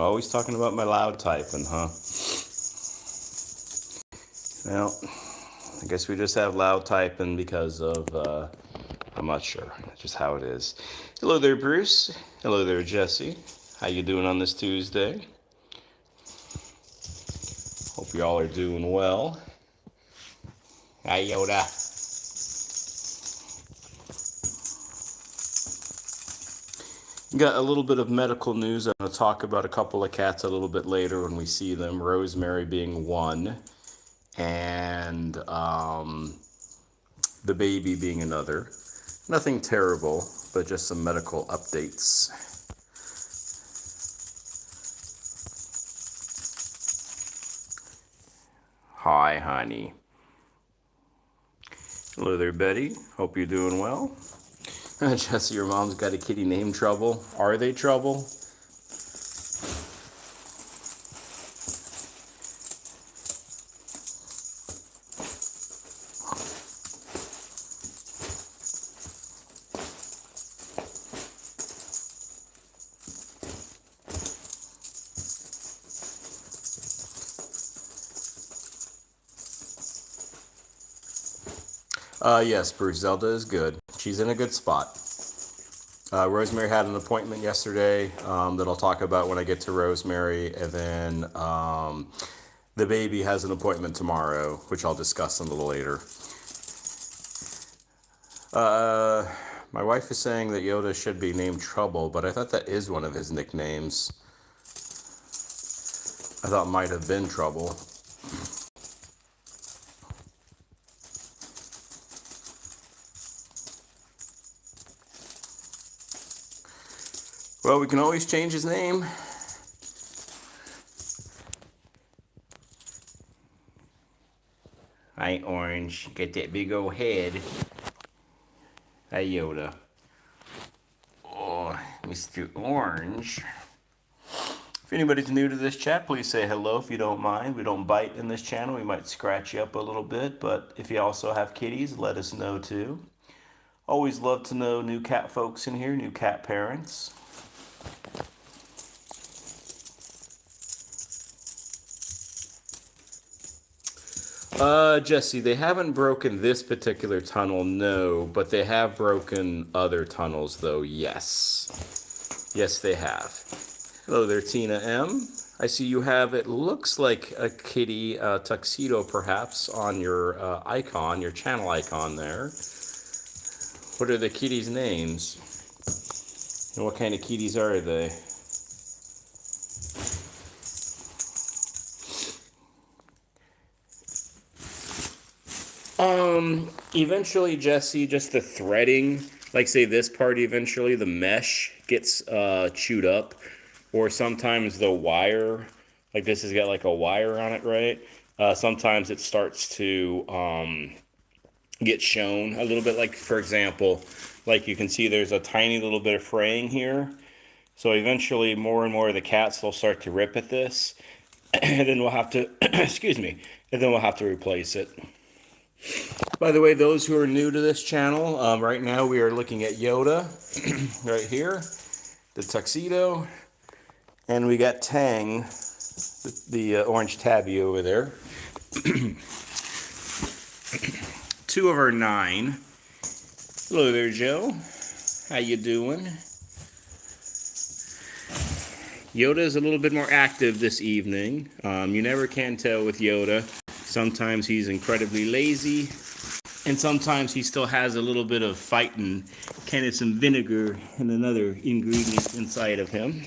Always talking about my loud typing, huh? Well, I guess we just have loud typing because of, I'm not sure, just how it is. Hello there, Bruce. Hello there, Jesse. How you doing on this Tuesday? Hope you all are doing well. Hi, Yoda. Got a little bit of medical news. I'm going to talk about a couple of cats a little bit later when we see them. Rosemary being one, and the baby being another. Nothing terrible, but just some medical updates. Hi, honey. Hello there, Betty. Hope you're doing well. Jesse, your mom's got a kitty named Trouble. Are they Trouble? Yes, Bruce, Zelda is good. She's in a good spot. Rosemary had an appointment yesterday that I'll talk about when I get to Rosemary, and then the baby has an appointment tomorrow, which I'll discuss a little later. My wife is saying that Yoda should be named Trouble, but I thought that is one of his nicknames. I thought might have been Trouble. Well, we can always change his name. Hi, Orange. Get that big old head. Hi, Yoda. Oh, Mr. Orange. If anybody's new to this chat, please say hello if you don't mind. We don't bite in this channel. We might scratch you up a little bit, but if you also have kitties, let us know too. Always love to know new cat folks in here, new cat parents. Jesse, they haven't broken this particular tunnel, no, but they have broken other tunnels, though, yes. Yes, they have. Hello there, Tina M. I see you have, it looks like a kitty tuxedo, perhaps, on your icon, your channel icon there. What are the kitties' names? And what kind of kitties are they? Eventually, Jesse, just the threading, like say this part, eventually the mesh gets chewed up, or sometimes the wire, like this has got like a wire on it, right? Sometimes it starts to get shown a little bit, like for example, like you can see there's a tiny little bit of fraying here. So eventually more and more of the cats will start to rip at this, and then we'll have to, excuse me, and then we'll have to replace it. By the way, those who are new to this channel, right now we are looking at Yoda, right here, the tuxedo, and we got Tang, the orange tabby over there. 2 of our 9. Hello there, Joe. How you doing? Yoda is a little bit more active this evening. You never can tell with Yoda. Sometimes he's incredibly lazy, and sometimes he still has a little bit of fighting, kind of some vinegar and another ingredient inside of him.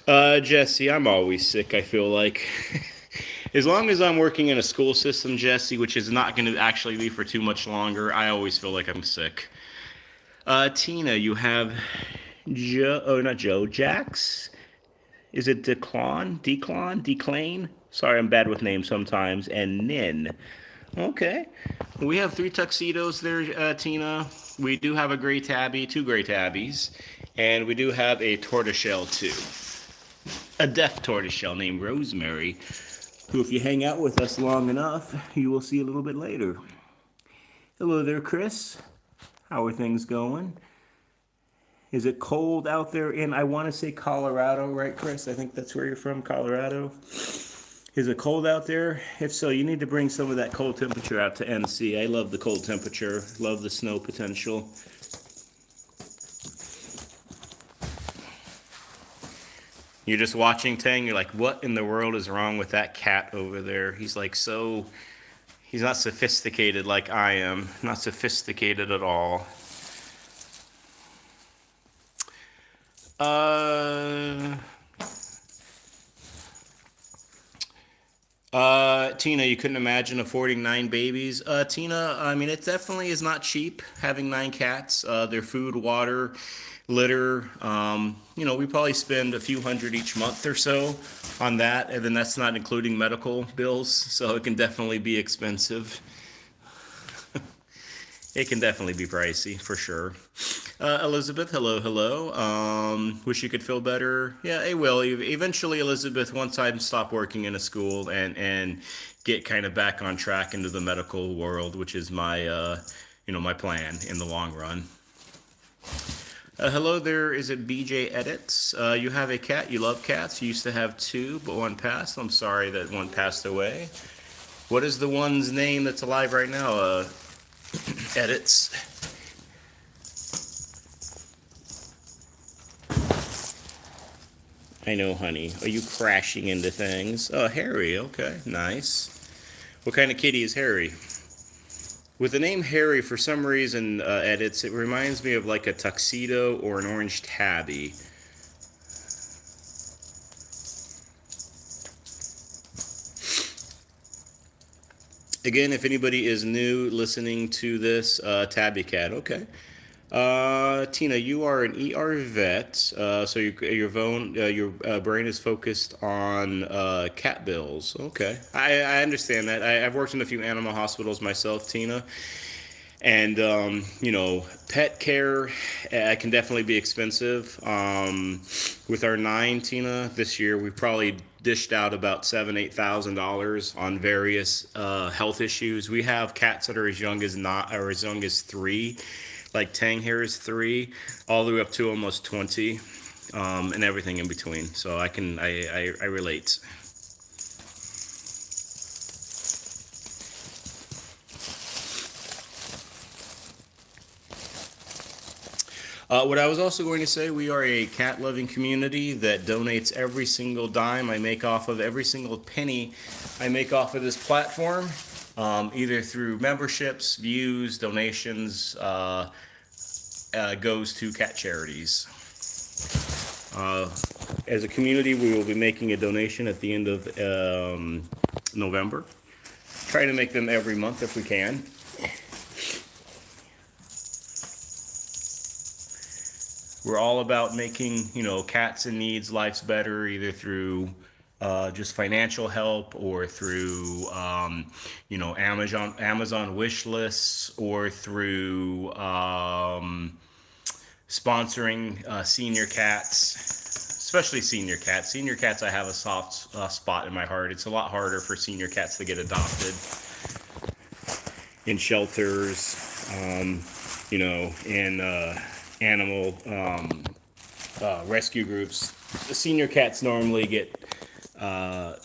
Jesse, I'm always sick, I feel like. As long as I'm working in a school system, Jesse, which is not going to actually be for too much longer, I always feel like I'm sick. Tina, you have Jax? Is it Declan? Sorry, I'm bad with names sometimes. And Nin. Okay. We have 3 tuxedos there, Tina. We do have a gray tabby, 2 gray tabbies. And we do have a tortoiseshell, too. A deaf tortoiseshell named Rosemary, who, if you hang out with us long enough, you will see a little bit later. Hello there, Chris. How are things going? Is it cold out there in, I want to say Colorado, right, Chris? I think that's where you're from, Colorado. Is it cold out there? If so, you need to bring some of that cold temperature out to NC. I love the cold temperature, love the snow potential. You're just watching Tang, you're like, what in the world is wrong with that cat over there? He's like he's not sophisticated like I am. Not sophisticated at all. Tina, you couldn't imagine affording 9 babies. Tina, I mean, it definitely is not cheap having 9 cats. Their food, water, litter. We probably spend a few hundred each month or so on that, and then that's not including medical bills, so it can definitely be expensive. It can definitely be pricey, for sure. Elizabeth, hello, hello. Wish you could feel better. Yeah, it will. Eventually, Elizabeth, once I stop working in a school and get kind of back on track into the medical world, which is my plan in the long run. Hello there, is it BJ Edits? You have a cat, you love cats. You used to have 2, but one passed. I'm sorry that one passed away. What is the one's name that's alive right now? Edits. I know, honey. Are you crashing into things? Oh, Harry. Okay, nice. What kind of kitty is Harry? With the name Harry, for some reason, Edits, it reminds me of like a tuxedo or an orange tabby. Again, if anybody is new listening to this, Tabby Cat, okay. Tina, you are an ER vet, so your brain is focused on cat bills. Okay, I understand that. I've worked in a few animal hospitals myself, Tina, and pet care can definitely be expensive. With our 9, Tina, this year we probably dished out about $8,000 on various health issues. We have cats that are as young as 3. Like Tang here is 3, all the way up to almost 20, and everything in between. So I relate. What I was also going to say, we are a cat-loving community that donates every single dime I make off of, every single penny I make off of this platform. Either through memberships, views, donations, goes to cat charities. As a community, we will be making a donation at the end of November. Try to make them every month if we can. We're all about making, cats in needs lives better, either through just financial help or through Amazon wish lists or through sponsoring senior cats, especially senior cats. Senior cats, I have a soft spot in my heart. It's a lot harder for senior cats to get adopted in shelters, in animal rescue groups. The senior cats normally get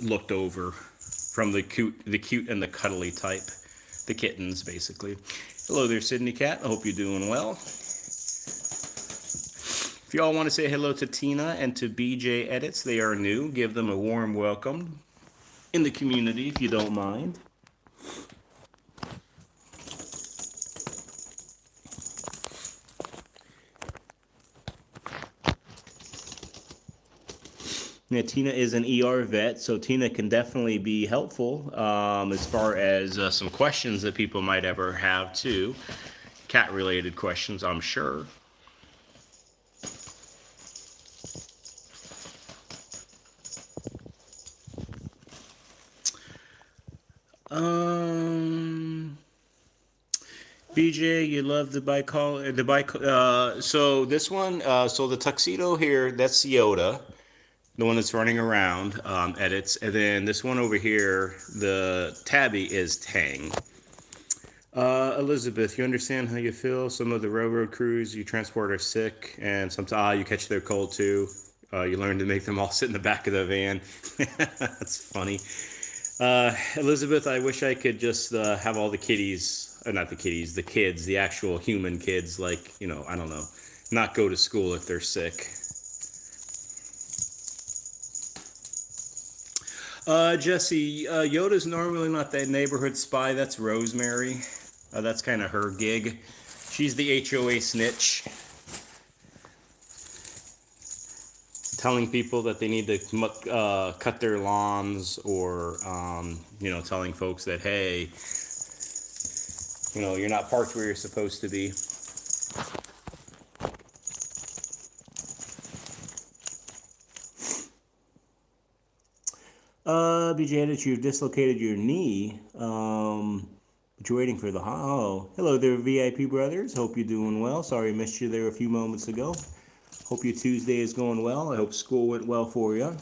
looked over from the cute and the cuddly type, the kittens basically. Hello there, Sydney Cat. I hope you're doing well. If y'all want to say hello to Tina and to BJ Edits, they are new. Give them a warm welcome in the community if you don't mind. Yeah, Tina is an ER vet, so Tina can definitely be helpful as far as some questions that people might ever have too. Cat-related questions, I'm sure. BJ, you love the bike. So this one, so the tuxedo here, that's Yoda, the one that's running around, Edits, and then this one over here, the tabby is Tang. Elizabeth, you understand how you feel? Some of the railroad crews you transport are sick, and sometimes you catch their cold too. You learn to make them all sit in the back of the van. That's funny. Elizabeth, I wish I could just have all the kiddies, not the kiddies, the kids, the actual human kids, like, I don't know, not go to school if they're sick. Jesse, Yoda's normally not that neighborhood spy. That's Rosemary. That's kind of her gig. She's the HOA snitch, telling people that they need to cut their lawns, or telling folks that, hey, you're not parked where you're supposed to be. BJ, that you've dislocated your knee, but you're waiting for the hello there, VIP brothers. Hope you're doing well. Sorry I missed you there a few moments ago. Hope your Tuesday is going well. I hope school went well for you.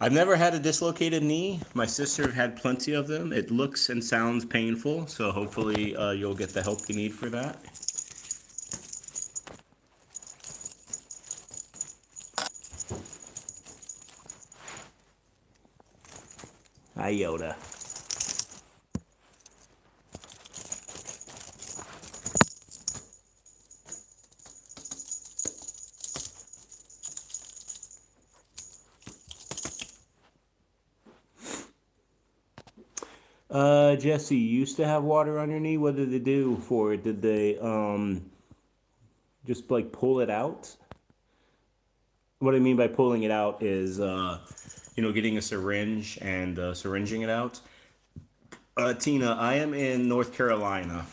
I've never had a dislocated knee. My sister had plenty of them. It looks and sounds painful, so hopefully you'll get the help you need for that. Hi, Yoda. Jesse, you used to have water on your knee. What did they do for it? Did they just like pull it out? What I mean by pulling it out is getting a syringe and syringing it out. Tina, I am in North Carolina.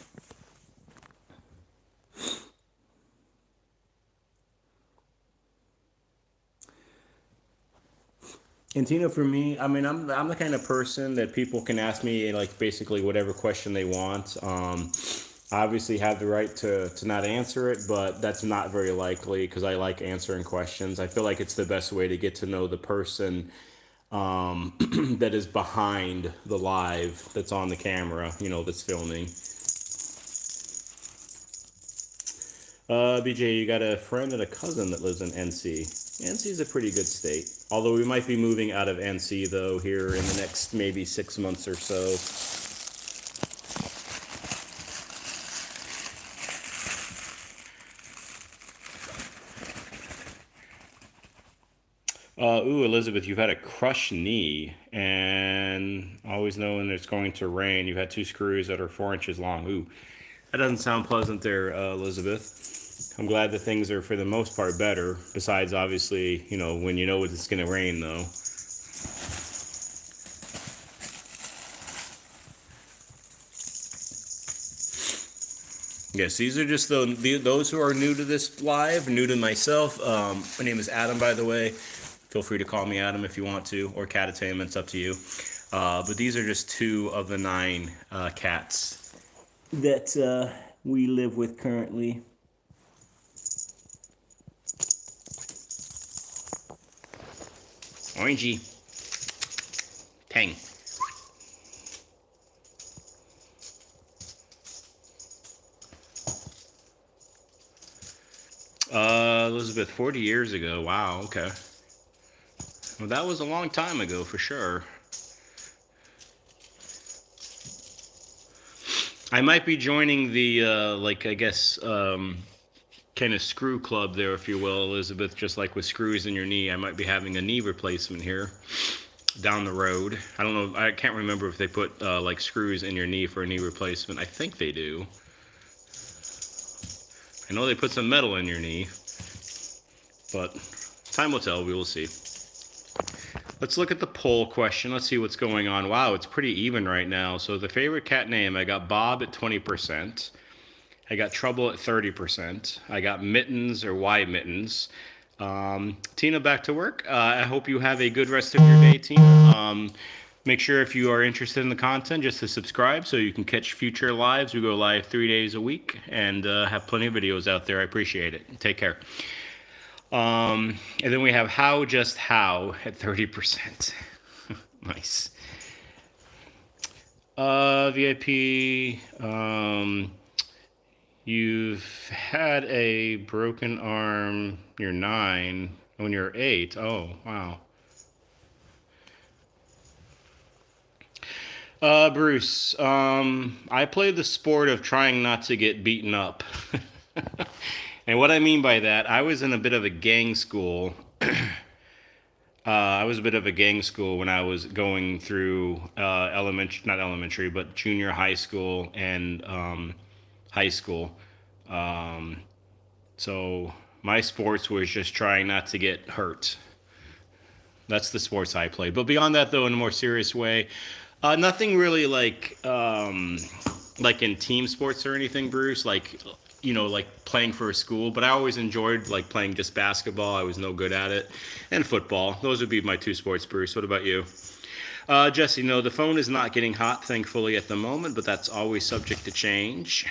And Tina, for me, I mean, I'm the kind of person that people can ask me like basically whatever question they want. I obviously have the right to not answer it, but that's not very likely because I like answering questions. I feel like it's the best way to get to know the person that is behind the live that's on the camera, that's filming. BJ, you got a friend and a cousin that lives in NC. NC is a pretty good state. Although we might be moving out of NC, though, here in the next maybe 6 months or so. Elizabeth, you've had a crushed knee, and always knowing it's going to rain. You've had 2 screws that are 4 inches long. Ooh, that doesn't sound pleasant there, Elizabeth. I'm glad that things are, for the most part, better. Besides, obviously, when you know it's going to rain, though. Yes, these are just those who are new to this live, new to myself. My name is Adam, by the way. Feel free to call me Adam if you want to, or Catatam, it's up to you. But these are just 2 of the 9 cats that we live with currently. Orangey. Tang. Elizabeth, 40 years ago. Wow, okay. Well, that was a long time ago for sure. I might be joining the, kind of screw club there, if you will, Elizabeth, just like with screws in your knee. I might be having a knee replacement here down the road. I don't know. I can't remember if they put screws in your knee for a knee replacement. I think they do. I know they put some metal in your knee, but time will tell. We will see. Let's look at the poll question. Let's see what's going on. Wow, it's pretty even right now. So the favorite cat name, I got Bob at 20%. I got Trouble at 30%. I got Mittens, or Y Mittens. Tina, back to work. I hope you have a good rest of your day, Tina. Make sure if you are interested in the content, just to subscribe so you can catch future lives. We go live 3 days a week and have plenty of videos out there. I appreciate it. Take care. And then we have How Just How at 30%. Nice. VIP. You've had a broken arm. You're 9. When you're 8. Oh, wow. Bruce, I play the sport of trying not to get beaten up. And what I mean by that, I was in a bit of a gang school. I was a bit of a gang school when I was going through not elementary, but junior high school and high school. Um, so my sports was just trying not to get hurt. That's the sports I played. But beyond that, though, in a more serious way, nothing really like in team sports or anything, Bruce. Like like playing for a school. But I always enjoyed like playing just basketball. I was no good at it, and football. Those would be my two sports, Bruce. What about you? Jesse, no, the phone is not getting hot, thankfully, at the moment, but that's always subject to change.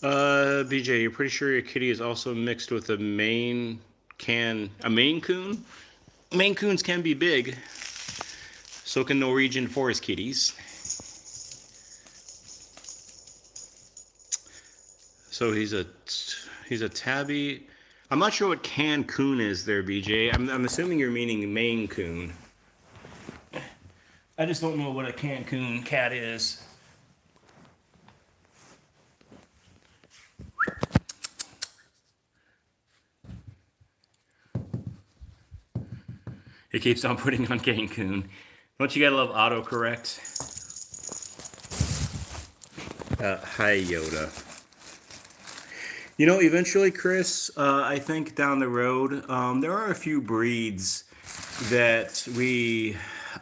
BJ, you're pretty sure your kitty is also mixed with a Maine Coon? Maine Coons can be big. So can Norwegian forest kitties. So he's a tabby. I'm not sure what Cancun is there, BJ. I'm assuming you're meaning Maine Coon. I just don't know what a Cancun cat is. It keeps on putting on Cancun. Don't you gotta love autocorrect? Hi, Yoda. Eventually, Chris, I think down the road, there are a few breeds that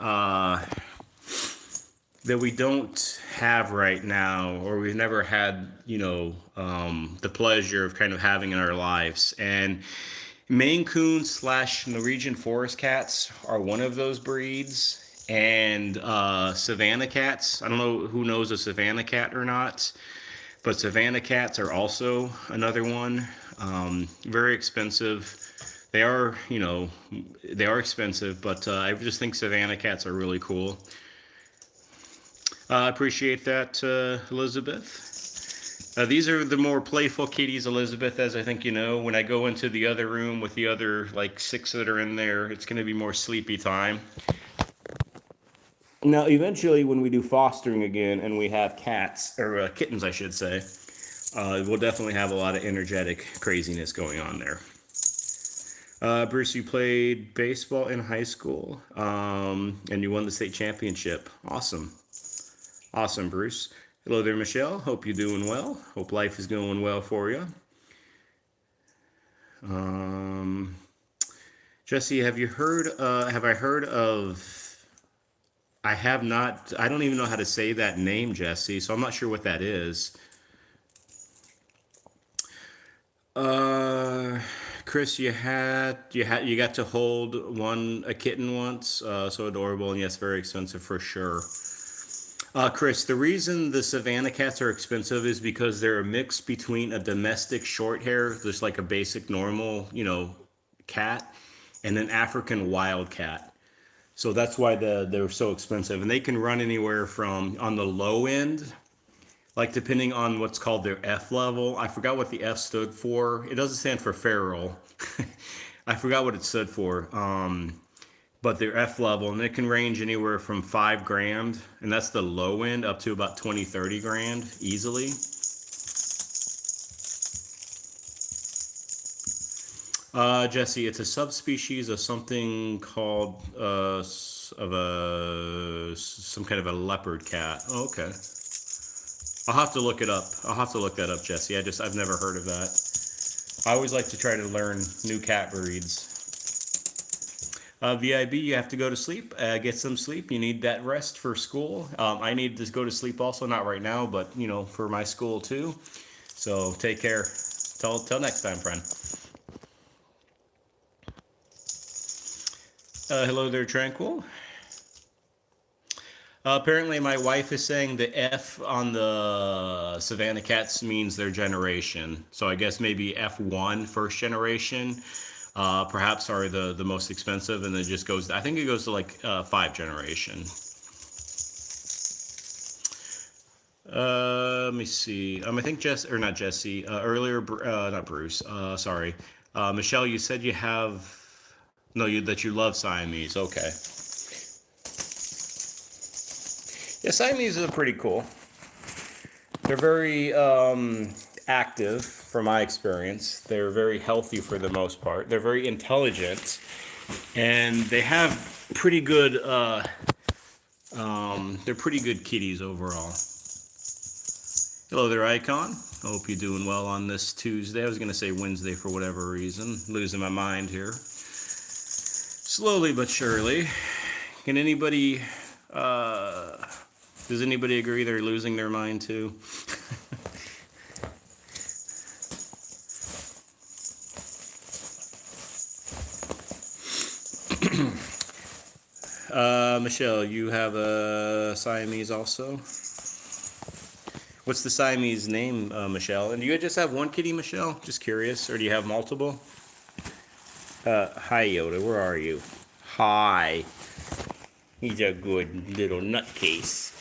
uh, we don't have right now, or we've never had, the pleasure of kind of having in our lives. And Maine Coon / Norwegian Forest Cats are one of those breeds. And Savannah Cats, I don't know who knows a Savannah Cat or not, but Savannah Cats are also another one. Very expensive. They are, they are expensive, but I just think Savannah Cats are really cool. I appreciate that, Elizabeth. These are the more playful kitties, Elizabeth, as I think you know. When I go into the other room with the other, 6 that are in there, it's going to be more sleepy time. Now, eventually, when we do fostering again and we have cats, or kittens, I should say, we'll definitely have a lot of energetic craziness going on there. Bruce, you played baseball in high school, and you won the state championship. Awesome. Awesome, Bruce. Hello there, Michelle. Hope you're doing well. Hope life is going well for you. Jesse, have I heard of, I have not, I don't even know how to say that name, Jesse, so I'm not sure what that is. Chris, you got to hold a kitten once, so adorable, and yes, very expensive for sure. Chris, the reason the Savannah Cats are expensive is because they're a mix between a domestic short hair, just like a basic normal, cat, and an African wild cat. So that's why they're so expensive. And they can run anywhere from, on the low end, like depending on what's called their F level. I forgot what the F stood for. It doesn't stand for feral. I forgot what it stood for. But their F level, and it can range anywhere from $5,000, and that's the low end, up to about $20,000-30,000 easily. Jesse, it's a subspecies of something called some kind of a leopard cat. Oh, okay. I'll have to look it up. I'll have to look that up, Jesse. I've never heard of that. I always like to try to learn new cat breeds. VIB, you have to go to sleep. Get some sleep. You need that rest for school. I need to go to sleep also, not right now, but for my school too. So take care. Till next time, friend. Hello there, Tranquil. Apparently, my wife is saying the F on the Savannah Cats means their generation. So I guess maybe F1, first generation, perhaps are the most expensive, and it just goes. I think it goes to like 5 generation. Let me see. I think Jess or not Jesse. Earlier, not Bruce. Sorry, Michelle. You said you have no, that you love Siamese. Okay. Yeah, Siamese are pretty cool. They're very active, from my experience. They're very healthy for the most part. They're very intelligent, and they have pretty good. They're pretty good kitties overall. Hello there, Icon. I hope you're doing well on this Tuesday. I was going to say Wednesday for whatever reason. Losing my mind here. Slowly but surely. Can anybody... does anybody agree they're losing their mind too? Michelle, you have a Siamese also? What's the Siamese name, Michelle? And do you just have one kitty, Michelle? Just curious. Or do you have multiple? Hi, Yoda. Where are you? Hi. He's a good little nutcase.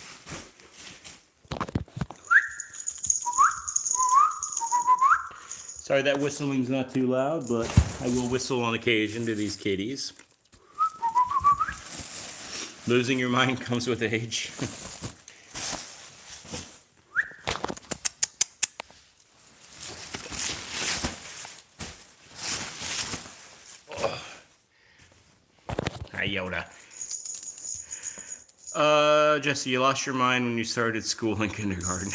Sorry, that whistling's not too loud, but I will whistle on occasion to these kitties. Losing your mind comes with age. Hi, Yoda. Jesse, you lost your mind when you started school in kindergarten.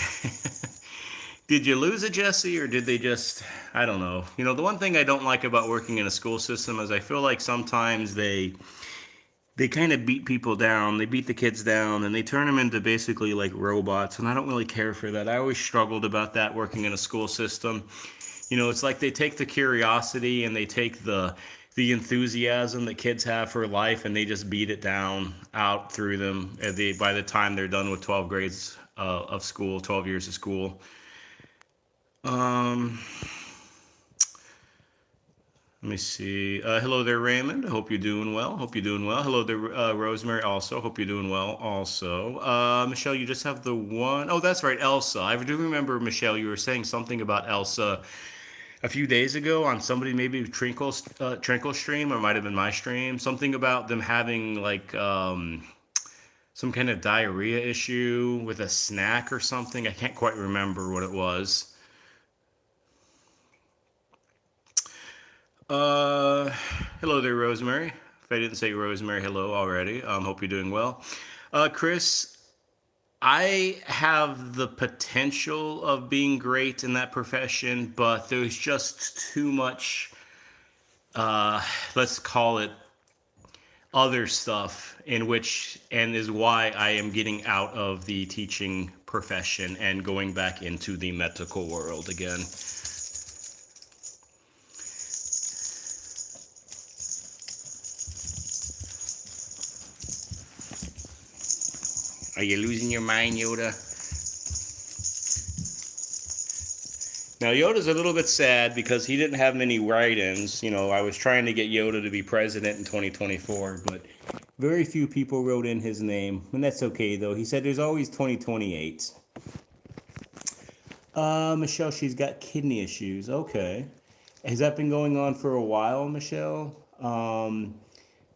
Did you lose it, Jesse, or did they just, I don't know. You know, the one thing I don't like about working in a school system is I feel like sometimes they kind of beat people down. They beat the kids down, and they turn them into basically like robots, and I don't really care for that. I always struggled about that working in a school system. You know, it's like they take the curiosity and they take the enthusiasm that kids have for life, and they just beat it down out through them by the time they're done with 12 grades of school, 12 years of school. Let me see. Hello there, Raymond. I hope you're doing well. Hello there, Rosemary. Also, hope you're doing well. Also, Michelle, you just have the one. Oh, that's right, Elsa. I do remember, Michelle, you were saying something about Elsa a few days ago on somebody, maybe Trinkle stream, or might have been my stream. Something about them having like some kind of diarrhea issue with a snack or something. I can't quite remember what it was. Hello there, Rosemary. If I didn't say Rosemary, hello already. Hope you're doing well. Chris, I have the potential of being great in that profession, but there's just too much, let's call it, other stuff and is why I am getting out of the teaching profession and going back into the medical world again. Are you losing your mind, Yoda? Now, Yoda's a little bit sad because he didn't have many write-ins. You know, I was trying to get Yoda to be president in 2024, but very few people wrote in his name. And that's okay, though. He said there's always 2028. Michelle, she's got kidney issues. Okay. Has that been going on for a while, Michelle?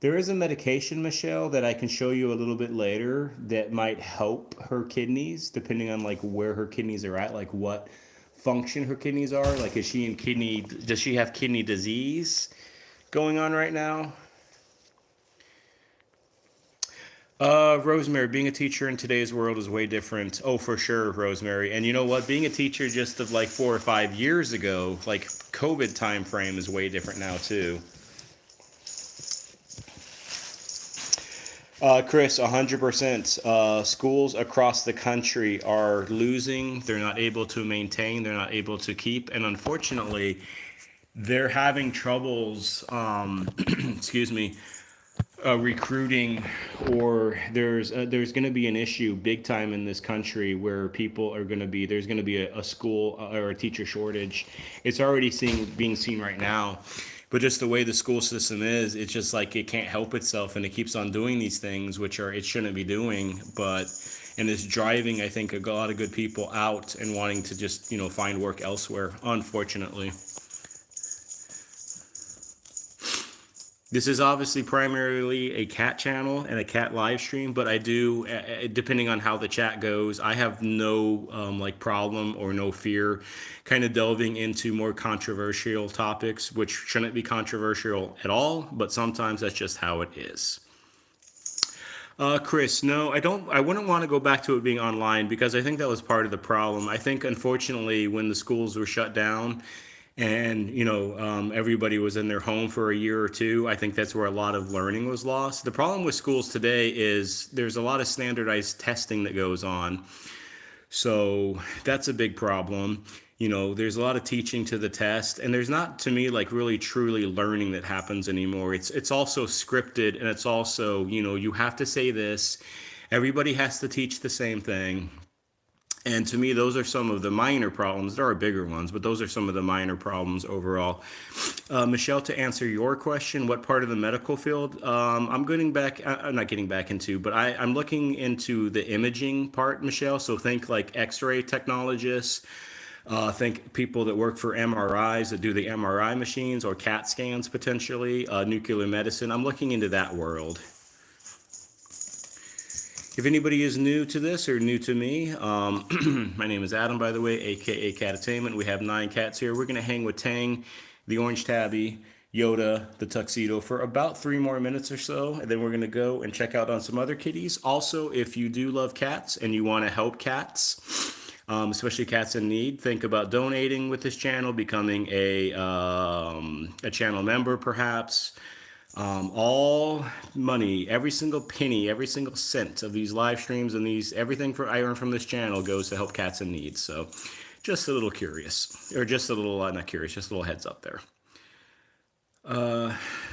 There is a medication, Michelle, that I can show you a little bit later that might help her kidneys, depending on like where her kidneys are at, like what function her kidneys are. Like, does she have kidney disease going on right now? Rosemary, being a teacher in today's world is way different. Oh, for sure, Rosemary. And you know what? Being a teacher just of like 4 or 5 years ago, like COVID time frame, is way different now too. Chris, 100%. Schools across the country are losing. They're not able to maintain. They're not able to keep. And unfortunately, they're having troubles, excuse me, recruiting, or there's going to be an issue big time in this country where there's going to be a school or a teacher shortage. It's already being seen right now. But just the way the school system is, it's just like it can't help itself and it keeps on doing these things which are it shouldn't be doing. But and it's driving, I think, a lot of good people out and wanting to just find work elsewhere. Unfortunately, this is obviously primarily a cat channel and a cat live stream, but I do, depending on how the chat goes, I have no like problem or no fear kind of delving into more controversial topics, which shouldn't be controversial at all, but sometimes that's just how it is. Chris, no, I don't. I wouldn't want to go back to it being online because I think that was part of the problem. I think, unfortunately, when the schools were shut down and everybody was in their home for a year or two, I think that's where a lot of learning was lost. The problem with schools today is there's a lot of standardized testing that goes on, so that's a big problem. There's a lot of teaching to the test, and there's not, to me, like really truly learning that happens anymore. It's also scripted, and it's also, you have to say this. Everybody has to teach the same thing. And to me, those are some of the minor problems. There are bigger ones, but those are some of the minor problems overall. Michelle, to answer your question, what part of the medical field? I'm getting back, I'm not getting back into, but I'm looking into the imaging part, Michelle. So think like X-ray technologists. Think people that work for MRIs that do the MRI machines or CAT scans potentially, nuclear medicine. I'm looking into that world. If anybody is new to this or new to me, my name is Adam, by the way, aka Catatainment. We have 9 cats here. We're going to hang with Tang, the orange tabby, Yoda, the tuxedo, for about 3 more minutes or so, and then we're going to go and check out on some other kitties. Also, if you do love cats and you want to help cats, especially cats in need, think about donating with this channel, becoming a channel member perhaps. All money, every single penny, every single cent of these live streams and everything I earn from this channel goes to help cats in need. So just a little curious, or just a little, not curious, just a little heads up there.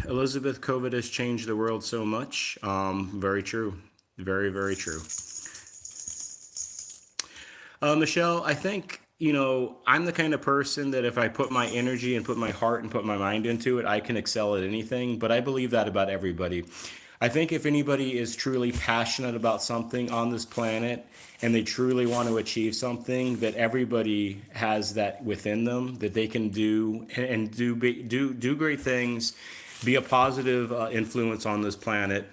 Elizabeth, COVID has changed the world so much. Very true. Very, very true. Michelle, I think, I'm the kind of person that if I put my energy and put my heart and put my mind into it, I can excel at anything. But I believe that about everybody. I think if anybody is truly passionate about something on this planet and they truly want to achieve something, that everybody has that within them, that they can do and do great things, be a positive influence on this planet,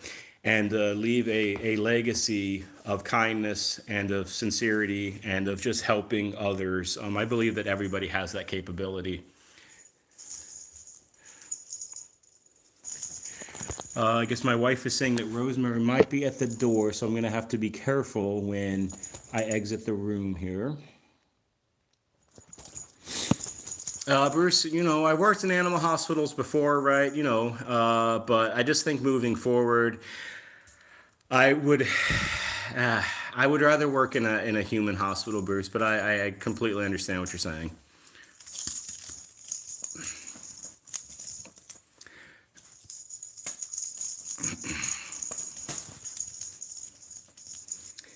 and leave a legacy of kindness and of sincerity and of just helping others. I believe that everybody has that capability. I guess my wife is saying that Rosemary might be at the door, so I'm going to have to be careful when I exit the room here. Bruce, I've worked in animal hospitals before, right? But I just think moving forward, I would rather work in a human hospital, Bruce. But I completely understand what you're saying.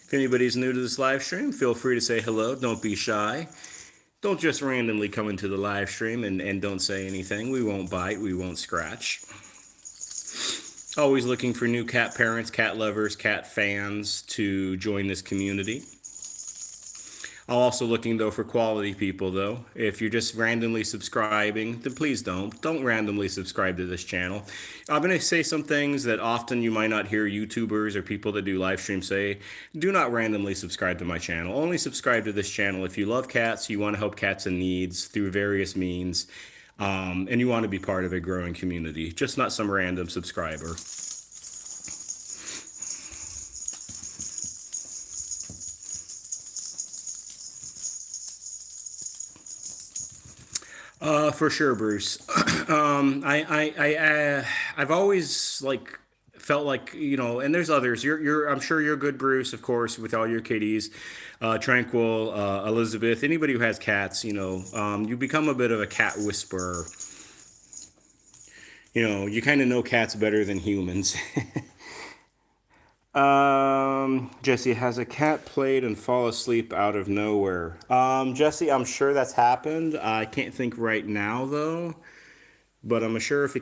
If anybody's new to this live stream, feel free to say hello. Don't be shy. Don't just randomly come into the live stream and don't say anything. We won't bite. We won't scratch. Always looking for new cat parents, cat lovers, cat fans to join this community. I'm also looking, though, for quality people, though. If you're just randomly subscribing, then please don't randomly subscribe to this channel. I'm going to say some things that often you might not hear YouTubers or people that do live streams say. Do not randomly subscribe to my channel. Only subscribe to this channel if you love cats, you want to help cats in needs through various means, and you want to be part of a growing community. Just not some random subscriber. For sure, Bruce. I've always felt like, and there's others. I'm sure you're good, Bruce, of course, with all your kitties, Tranquil, Elizabeth, anybody who has cats. You become a bit of a cat whisperer. You kind of know cats better than humans. Jesse, has a cat played and fall asleep out of nowhere? Jesse, I'm sure that's happened. I can't think right now, though. But I'm sure if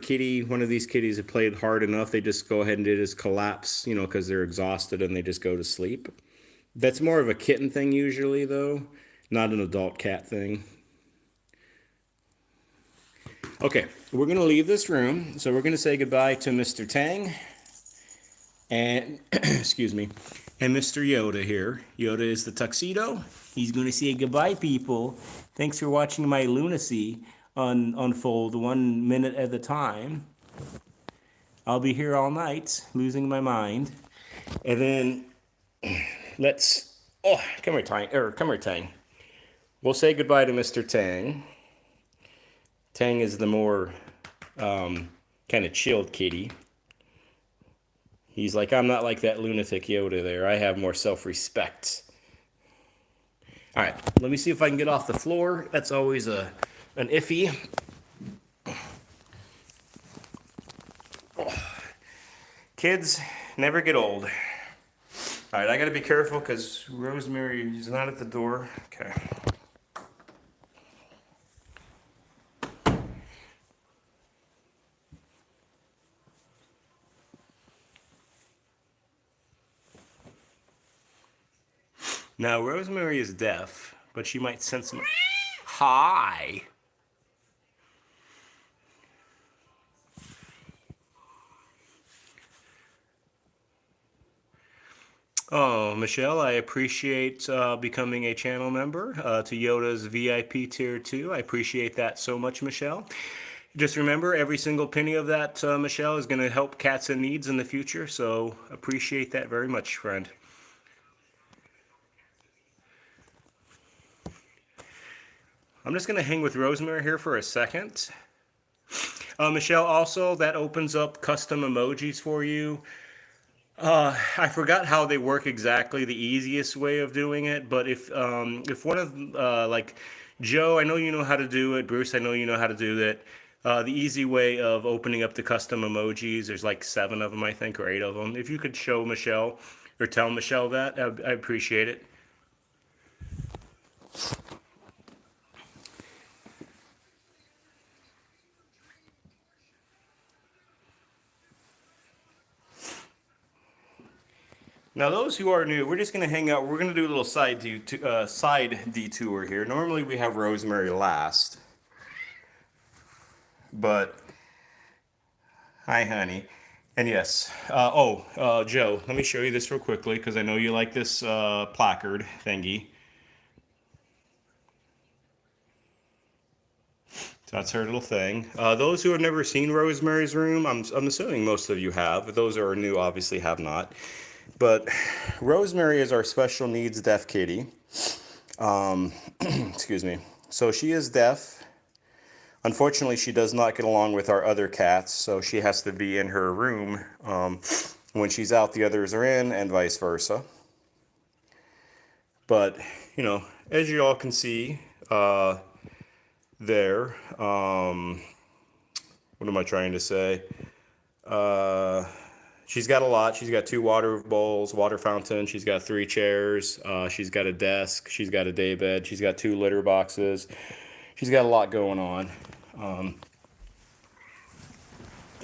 one of these kitties had played hard enough, they just go ahead and they just collapse, because they're exhausted and they just go to sleep. That's more of a kitten thing usually, though, not an adult cat thing. Okay, we're going to leave this room. So we're going to say goodbye to Mr. Tang and, excuse me, and Mr. Yoda here. Yoda is the tuxedo. He's going to say goodbye, people. Thanks for watching my lunacy unfold 1 minute at a time. I'll be here all night, losing my mind. And then come here, Tang. We'll say goodbye to Mr. Tang. Tang is the more kind of chilled kitty. He's like, I'm not like that lunatic Yoda there. I have more self-respect. All right, let me see if I can get off the floor. That's always an iffy. Kids never get old. All right, I got to be careful because Rosemary is not at the door. Okay. Now, Rosemary is deaf, but she might sense some... Hi! Oh, Michelle, I appreciate becoming a channel member to Yoda's VIP Tier 2. I appreciate that so much, Michelle. Just remember, every single penny of that, Michelle, is going to help cats in needs in the future, so appreciate that very much, friend. I'm just going to hang with Rosemary here for a second. Michelle, also, that opens up custom emojis for you. I forgot how they work exactly, the easiest way of doing it, but if one of, like, Joe, I know you know how to do it, Bruce, I know you know how to do that. The easy way of opening up the custom emojis, there's like 7 of them, I think, or 8 of them. If you could show Michelle, or tell Michelle that, I appreciate it. Now, those who are new, we're just going to hang out. We're going to do a little side detour here. Normally, we have Rosemary last. But, hi, honey. And yes, Joe, let me show you this real quickly because I know you like this placard thingy. So that's her little thing. Those who have never seen Rosemary's Room, I'm assuming most of you have. Those who are new obviously have not. But Rosemary is our special needs deaf kitty. Excuse me. So she is deaf. Unfortunately, she does not get along with our other cats, so she has to be in her room. When she's out, the others are in, and vice versa. But, as you all can see there, what am I trying to say? She's got a lot. She's got 2 water bowls, water fountain. She's got 3 chairs. She's got a desk. She's got a day bed. She's got 2 litter boxes. She's got a lot going on.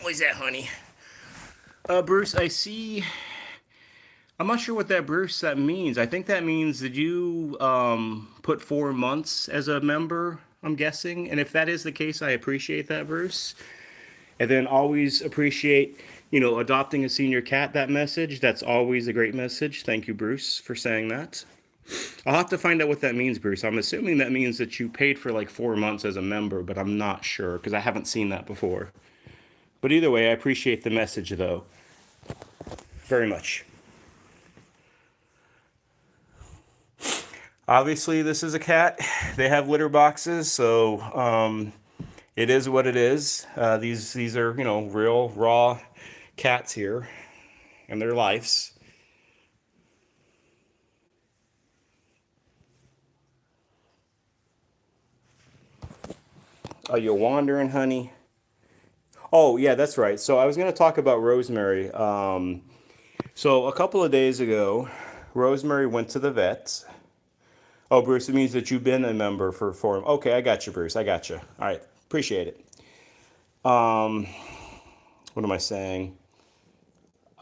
What is that, honey? Bruce, I see... I'm not sure what that means. I think that means that you put 4 months as a member, I'm guessing. And if that is the case, I appreciate that, Bruce. And then always appreciate... adopting a senior cat, that message, that's always a great message. Thank you, Bruce, for saying that. I'll have to find out what that means, Bruce. I'm assuming that means that you paid for like 4 months as a member, but I'm not sure because I haven't seen that before. But either way, I appreciate the message, though, very much. Obviously, this is a cat. They have litter boxes, so it is what it is. These are, real, raw cats here and their lives. Are you wandering, honey? Oh, yeah, that's right. So I was going to talk about Rosemary. So a couple of days ago, Rosemary went to the vet. Oh, Bruce, it means that you've been a member for 4... Okay, I got you, Bruce. I got you. All right, appreciate it. Um, what am I saying?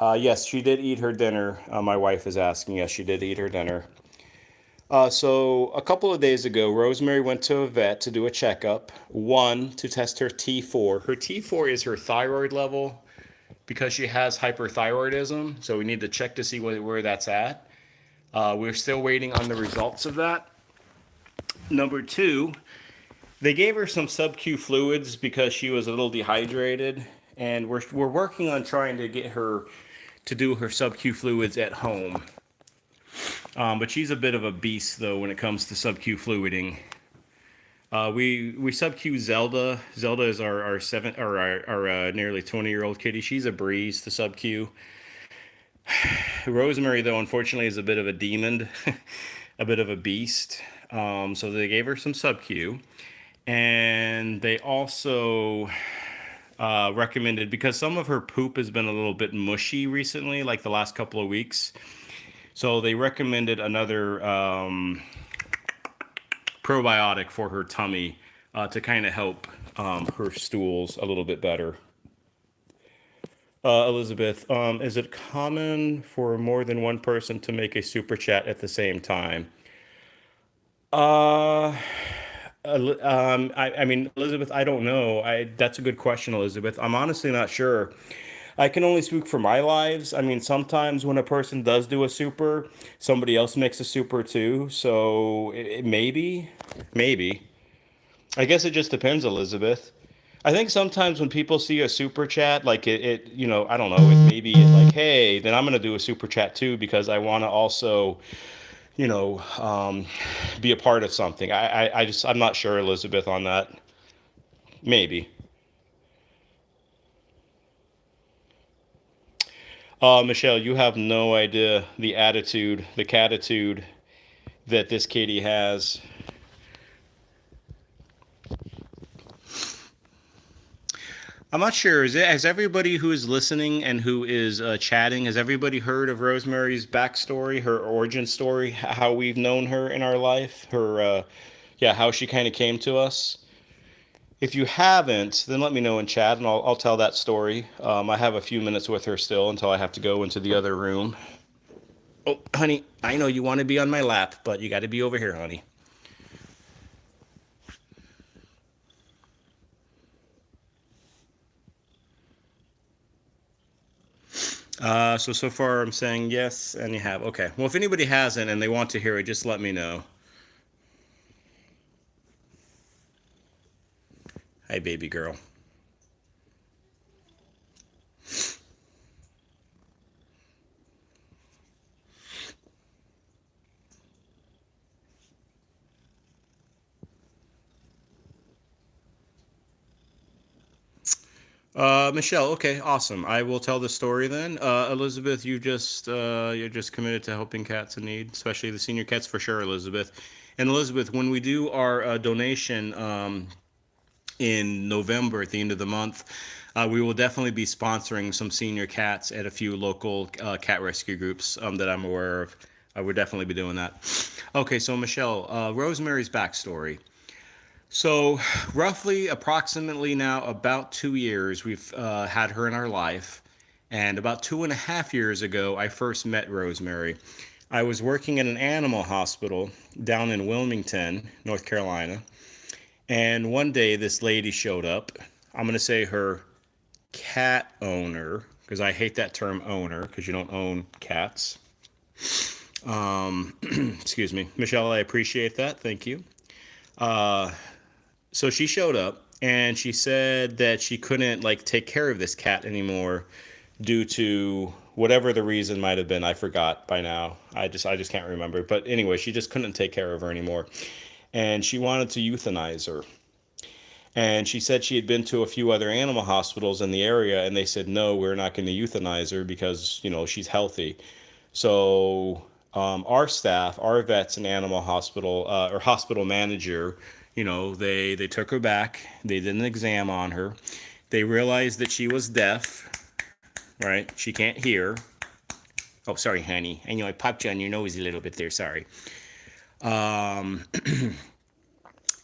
Yes, she did eat her dinner. My wife is asking. Yes, she did eat her dinner. So a couple of days ago, Rosemary went to a vet to do a checkup. One, to test her T4. Her T4 is her thyroid level because she has hyperthyroidism. So we need to check to see where that's at. We're still waiting on the results of that. Number two, they gave her some sub-Q fluids because she was a little dehydrated, and we're working on trying to get her to do her sub-Q fluids at home. But she's a bit of a beast though when it comes to sub-Q fluiding. We sub-Q Zelda. Zelda is our seven or our nearly 20-year-old kitty. She's a breeze to sub-Q. Rosemary though, unfortunately, is a bit of a demon, a bit of a beast. So they gave her some sub-Q, and they also recommended, because some of her poop has been a little bit mushy recently, like the last couple of weeks. So they recommended another probiotic for her tummy to kind of help her stools a little bit better. Elizabeth, is it common for more than one person to make a super chat at the same time? Uh, I mean, Elizabeth, I don't know. That's a good question, Elizabeth. I'm honestly not sure. I can only speak for my lives. I mean, sometimes when a person does do a super, somebody else makes a super too. So maybe. I guess it just depends, Elizabeth. I think sometimes when people see a super chat, like I don't know, it maybe it like, hey, then I'm gonna do a super chat too because I want to also, you know, um, be a part of something. I'm not sure, Elizabeth, on that. Maybe. Michelle, you have no idea the attitude, the catitude that this kitty has. I'm not sure. Has everybody who is listening and who is chatting, has everybody heard of Rosemary's backstory, her origin story, how we've known her in our life, yeah, how she kind of came to us? If you haven't, then let me know in chat and I'll tell that story. I have a few minutes with her still until I have to go into the other room. Oh, honey, I know you want to be on my lap, but you got to be over here, honey. So far I'm saying yes, and you have. Okay. Well, if anybody hasn't and they want to hear it, just let me know. Hi, baby girl. Michelle, okay, awesome. I will tell the story then. Elizabeth, you're just committed to helping cats in need, especially the senior cats for sure, Elizabeth. And Elizabeth, when we do our donation in November at the end of the month, we will definitely be sponsoring some senior cats at a few local cat rescue groups that I'm aware of. We'll definitely be doing that. Okay, so Michelle, Rosemary's backstory. So, roughly, approximately now, about 2 years, we've had her in our life. And about 2.5 years ago, I first met Rosemary. I was working in an animal hospital down in Wilmington, North Carolina. And one day, this lady showed up. I'm going to say her cat owner, because I hate that term owner, because you don't own cats. Excuse me. Michelle, I appreciate that. Thank you. Uh, so she showed up and she said that she couldn't like take care of this cat anymore due to whatever the reason might have been. I forgot by now. I just can't remember. But anyway, she just couldn't take care of her anymore. And she wanted to euthanize her. And she said she had been to a few other animal hospitals in the area and they said, no, we're not going to euthanize her because, she's healthy. So our staff, our vets and animal hospital or hospital manager, they took her back. They did an exam on her. They realized that she was deaf, right? She can't hear. Oh, sorry, honey. I know I popped you on your nose a little bit there. Sorry. Um,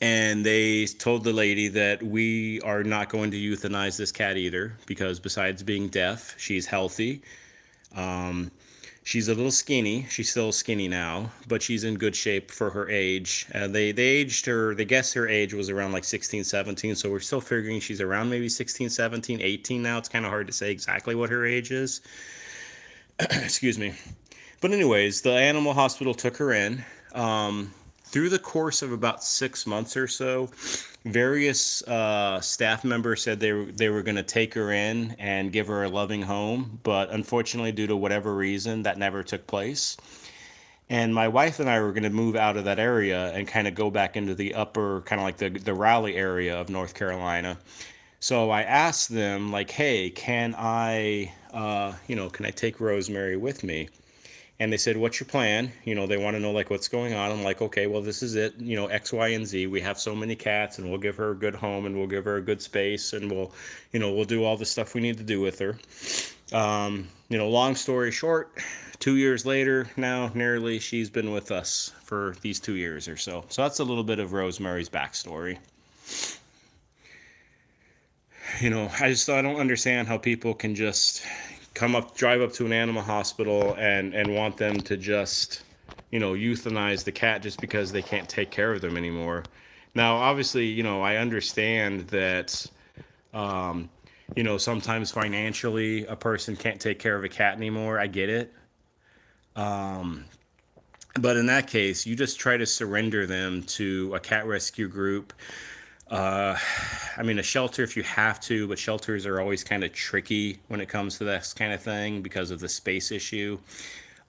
And they told the lady that we are not going to euthanize this cat either, because besides being deaf, she's healthy. Um, she's a little skinny. She's still skinny now, but she's in good shape for her age. They aged her, they guess her age was around like 16, 17. So we're still figuring she's around maybe 16, 17, 18 now. It's kind of hard to say exactly what her age is. Excuse me. But anyways, the animal hospital took her in. Through the course of about 6 months or so, various staff members said they were going to take her in and give her a loving home, but unfortunately, due to whatever reason, that never took place. And my wife and I were going to move out of that area and kind of go back into the upper, kind of like the Raleigh area of North Carolina. So I asked them, like, hey, can I take Rosemary with me? And they said, what's your plan? They want to know like what's going on. I'm like, okay, well, this is it, X, Y, and Z. We have so many cats, and we'll give her a good home, and we'll give her a good space, and we'll do all the stuff we need to do with her. Long story short, 2 years later now, nearly, she's been with us for these 2 years or so. So that's a little bit of Rosemary's backstory. I don't understand how people can just drive up to an animal hospital and want them to just, euthanize the cat just because they can't take care of them anymore. Now, obviously, I understand that, sometimes financially a person can't take care of a cat anymore. I get it. But in that case, you just try to surrender them to a cat rescue group. A shelter if you have to, but shelters are always kind of tricky when it comes to this kind of thing because of the space issue.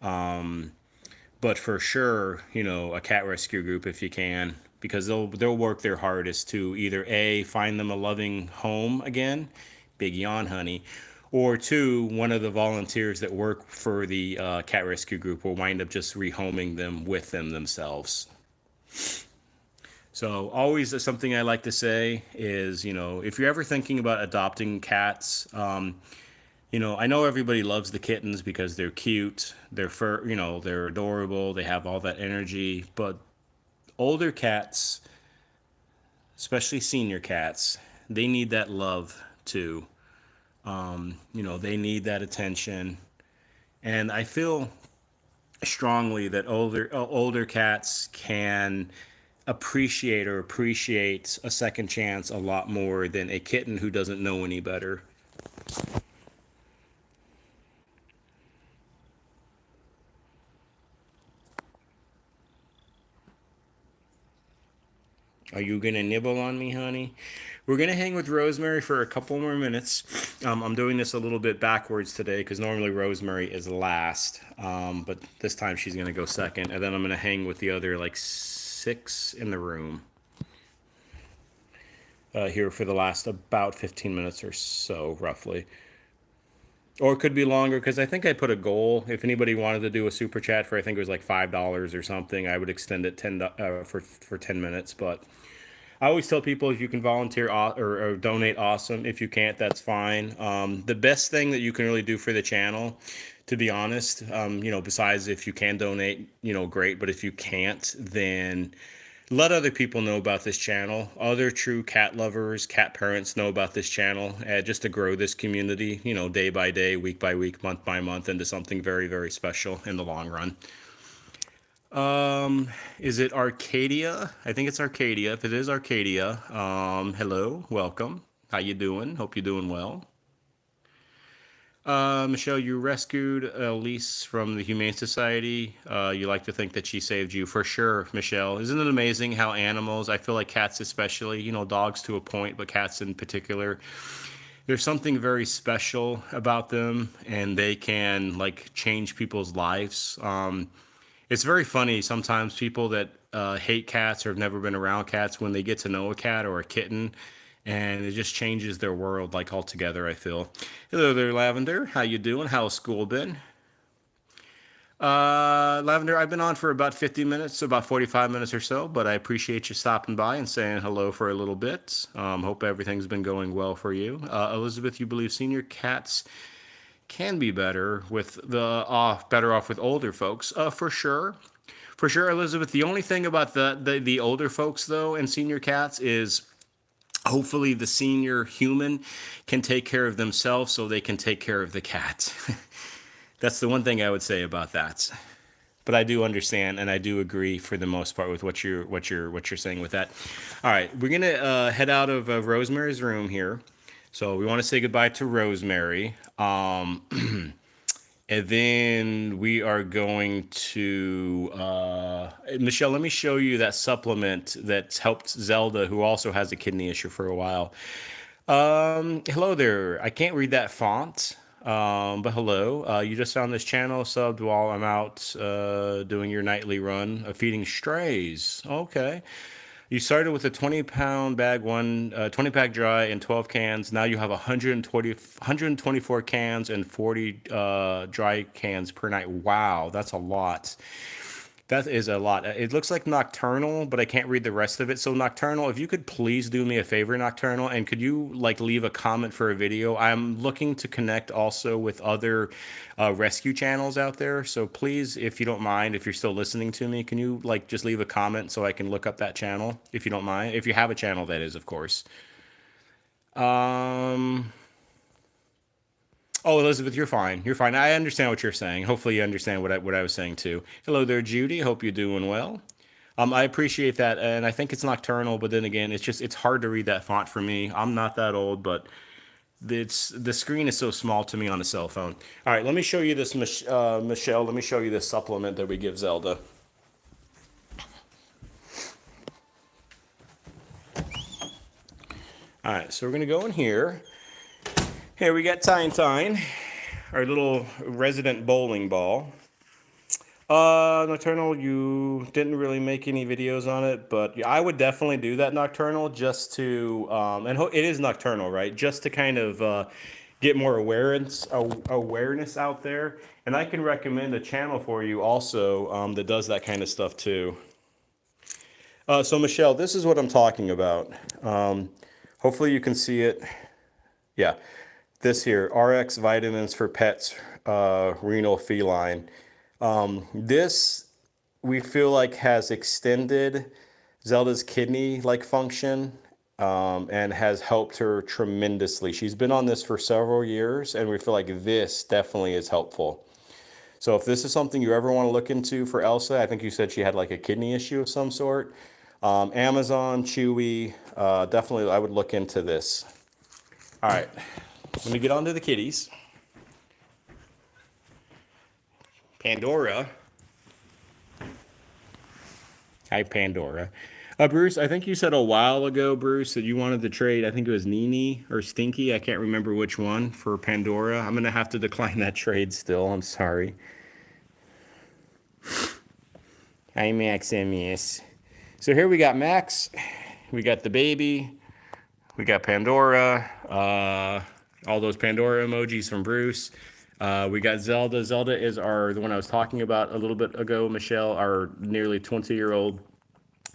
But for sure, a cat rescue group if you can, because they'll work their hardest to either A, find them a loving home again, big yawn, honey, or two, one of the volunteers that work for the cat rescue group will wind up just rehoming them with them themselves. So always something I like to say is, if you're ever thinking about adopting cats, I know everybody loves the kittens because they're cute, they're they're adorable, they have all that energy, but older cats, especially senior cats, they need that love too. They need that attention. And I feel strongly that older cats can appreciate a second chance a lot more than a kitten who doesn't know any better. Are you gonna nibble on me, honey? We're gonna hang with Rosemary for a couple more minutes. I'm doing this a little bit backwards today because normally Rosemary is last, but this time she's gonna go second, and then I'm gonna hang with the other like 6 in the room here for the last about 15 minutes or so, roughly. Or it could be longer because I think I put a goal. If anybody wanted to do a super chat for, I think it was like $5 or something, I would extend it for 10 minutes. But I always tell people if you can volunteer or donate, awesome. If you can't, that's fine. The best thing that you can really do for the channel, to be honest, besides if you can donate, great. But if you can't, then let other people know about this channel. Other true cat lovers, cat parents know about this channel, just to grow this community, day by day, week by week, month by month, into something very, very special in the long run. Is it Arcadia? I think it's Arcadia. If it is Arcadia, hello, welcome. How you doing? Hope you're doing well. Michelle, you rescued Elise from the Humane Society. You like to think that she saved you. For sure, Michelle. Isn't it amazing how animals, I feel like cats especially, dogs to a point, but cats in particular, there's something very special about them, and they can like change people's lives. It's very funny sometimes people that hate cats or have never been around cats, when they get to know a cat or a kitten, and it just changes their world like altogether, I feel. Hello there, Lavender. How you doing? How's school been? Lavender, I've been on for about 50 minutes, about 45 minutes or so, but I appreciate you stopping by and saying hello for a little bit. Hope everything's been going well for you. Elizabeth, you believe senior cats can be better with better off with older folks? For sure. For sure, Elizabeth. The only thing about the older folks though and senior cats is hopefully the senior human can take care of themselves so they can take care of the cat. That's the one thing I would say about that. But I do understand and I do agree for the most part with what you're saying with that. All right, we're gonna head out of Rosemary's room here. So we want to say goodbye to Rosemary. And then we are going to Michelle. Let me show you that supplement that's helped Zelda, who also has a kidney issue for a while. Hello there. I can't read that font, but hello. You just found this channel, subbed while I'm out doing your nightly run of feeding strays. Okay. You started with a 20-pound bag, 20 pack dry and 12 cans. Now you have 124 cans and 40 dry cans per night. Wow, that's a lot. That is a lot. It looks like Nocturnal, but I can't read the rest of it. So Nocturnal, if you could please do me a favor, Nocturnal, and could you like leave a comment for a video? I'm looking to connect also with other rescue channels out there. So please, if you don't mind, if you're still listening to me, can you like just leave a comment so I can look up that channel, if you don't mind? If you have a channel, that is, of course. Oh, Elizabeth, you're fine. You're fine. I understand what you're saying. Hopefully, you understand what I was saying too. Hello there, Judy. Hope you're doing well. I appreciate that, and I think it's Nocturnal. But then again, it's hard to read that font for me. I'm not that old, but the screen is so small to me on a cell phone. All right, let me show you this, Michelle. Let me show you this supplement that we give Zelda. All right, so we're gonna go in here. Here we got Tine, our little resident bowling ball. Nocturnal, you didn't really make any videos on it, but I would definitely do that, Nocturnal, just to, it is Nocturnal, right? Just to kind of get more awareness out there. And I can recommend a channel for you also that does that kind of stuff too. So Michelle, this is what I'm talking about. Hopefully you can see it. Yeah. This here, RX Vitamins for Pets, Renal Feline. This, we feel like has extended Zelda's kidney-like function and has helped her tremendously. She's been on this for several years, and we feel like this definitely is helpful. So if this is something you ever want to look into for Elsa, I think you said she had like a kidney issue of some sort. Amazon, Chewy, definitely I would look into this. All right. Let me get on to the kitties. Pandora. Hi, Pandora. Bruce, I think you said a while ago, Bruce, that you wanted to trade, I think it was Nini or Stinky, I can't remember which one, for Pandora. I'm going to have to decline that trade still. I'm sorry. Hi, Maximus. So here we got Max. We got the baby. We got Pandora. All those Pandora emojis from Bruce. We got Zelda. Zelda is the one I was talking about a little bit ago, Michelle, our nearly 20-year-old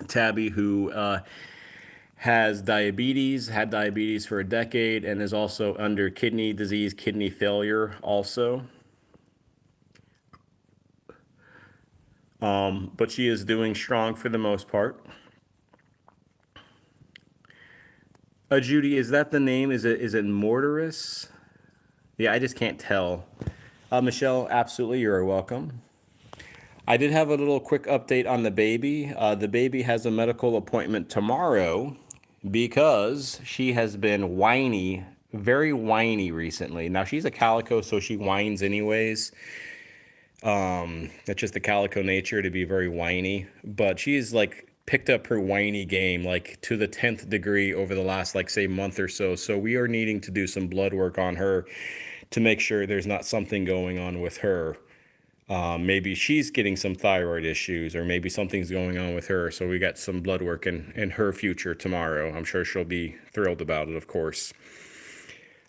tabby who had diabetes for a decade, and is also under kidney disease, kidney failure also. But she is doing strong for the most part. Judy, is that the name? Is it Mortarus? Yeah, I just can't tell. Michelle, absolutely, you're welcome. I did have a little quick update on the baby. The baby has a medical appointment tomorrow because she has been whiny, very whiny recently. Now, she's a calico, so she whines anyways. That's just the calico nature, to be very whiny. But she's like picked up her whiny game like to the 10th degree over the last like say month or so. So we are needing to do some blood work on her to make sure there's not something going on with her. Maybe she's getting some thyroid issues, or maybe something's going on with her. So we got some blood work in her future tomorrow. I'm sure she'll be thrilled about it, of course.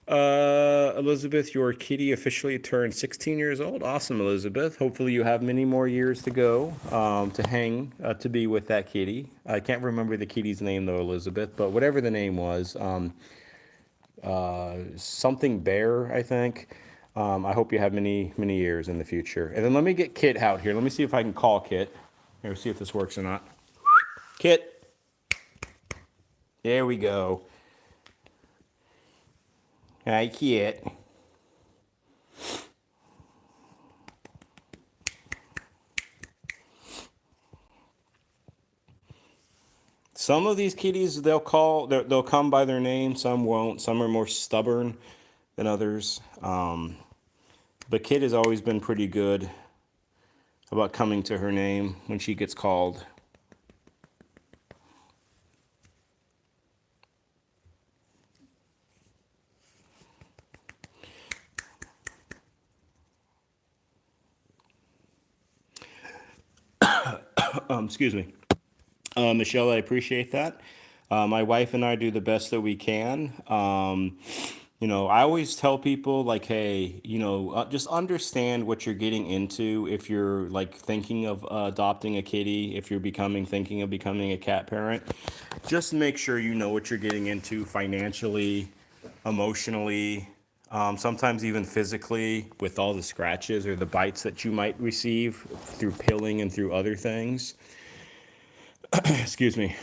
Elizabeth, your kitty officially turned 16 years old. Awesome, Elizabeth. Hopefully you have many more years to go to be with that kitty. I can't remember the kitty's name, though, Elizabeth, but whatever the name was, something Bear, I think. I hope you have many, many years in the future. And then let me get Kit out here. Let me see if I can call Kit. Here, see if this works or not. Kit. There we go. Hi, Kit. Some of these kitties they'll come by their name. Some won't. Some are more stubborn than others. But Kit has always been pretty good about coming to her name when she gets called. Excuse me. Michelle, I appreciate that. My wife and I do the best that we can. I always tell people, like, hey, just understand what you're getting into if you're like thinking of adopting a kitty, if you're thinking of becoming a cat parent. Just make sure you know what you're getting into financially, emotionally, sometimes even physically, with all the scratches or the bites that you might receive through pilling and through other things. Excuse me.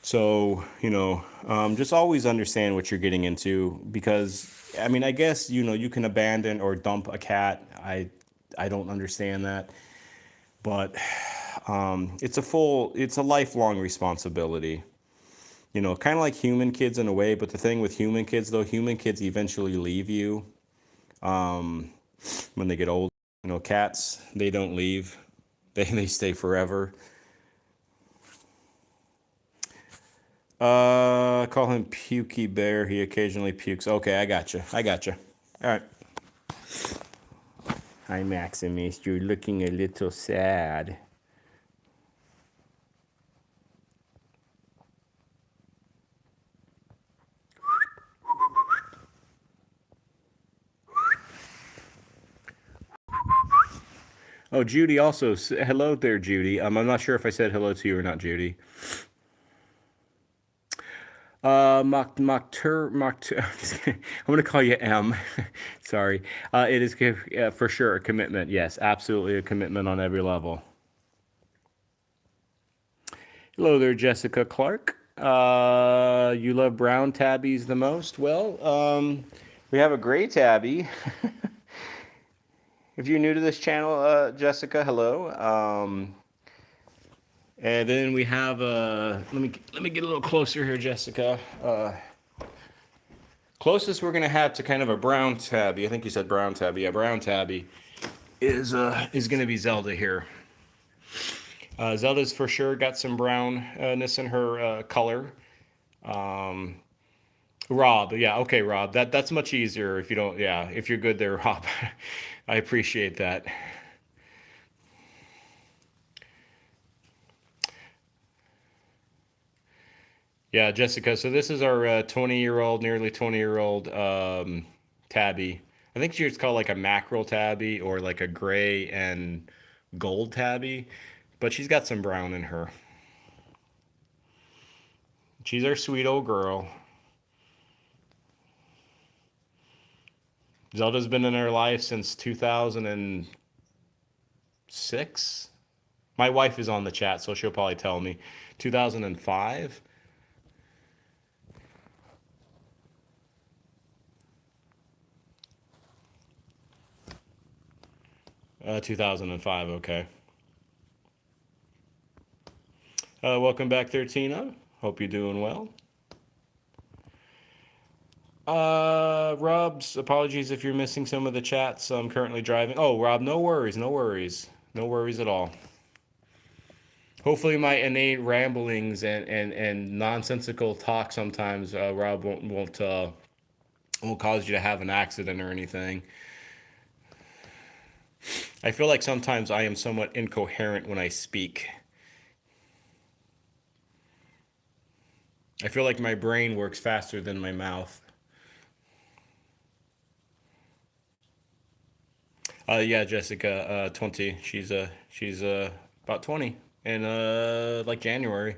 Just always understand what you're getting into, because, I mean, I guess, you can abandon or dump a cat. I don't understand that. But it's a lifelong responsibility. Kind of like human kids in a way, but the thing with human kids, though, human kids eventually leave you when they get old. Cats, they don't leave. They stay forever. Call him Pukey Bear. He occasionally pukes. Okay, I gotcha. All right. Hi, Maximus. You're looking a little sad. Oh, Judy also. Hello there, Judy. I'm not sure if I said hello to you or not, Judy. I'm gonna call you M. Sorry. It is for sure a commitment. Yes, absolutely a commitment on every level. Hello there, Jessica Clark. You love brown tabbies the most? Well, we have a gray tabby. If you're new to this channel, Jessica, hello. And then we have let me get a little closer here, Jessica. Closest we're gonna have to kind of a brown tabby. I think you said brown tabby. Yeah, brown tabby is gonna be Zelda here. Zelda's for sure got some brownness in her color. Rob, yeah, okay, Rob. That's much easier if you don't. Yeah, if you're good there, Rob. I appreciate that. Yeah, Jessica. So this is our 20-year-old, nearly 20-year-old tabby. I think she's called like a mackerel tabby or like a gray and gold tabby, but she's got some brown in her. She's our sweet old girl. Zelda's been in our life since 2006. My wife is on the chat, so she'll probably tell me. 2005. 2005, okay. Welcome back there, Tina. Hope you're doing well. Rob's apologies if you're missing some of the chats. I'm currently driving. Oh, Rob, no worries, no worries. No worries at all. Hopefully my innate ramblings and nonsensical talk sometimes, Rob, won't cause you to have an accident or anything. I feel like sometimes I am somewhat incoherent when I speak. I feel like my brain works faster than my mouth. Yeah, Jessica, 20. She's about 20 in like January.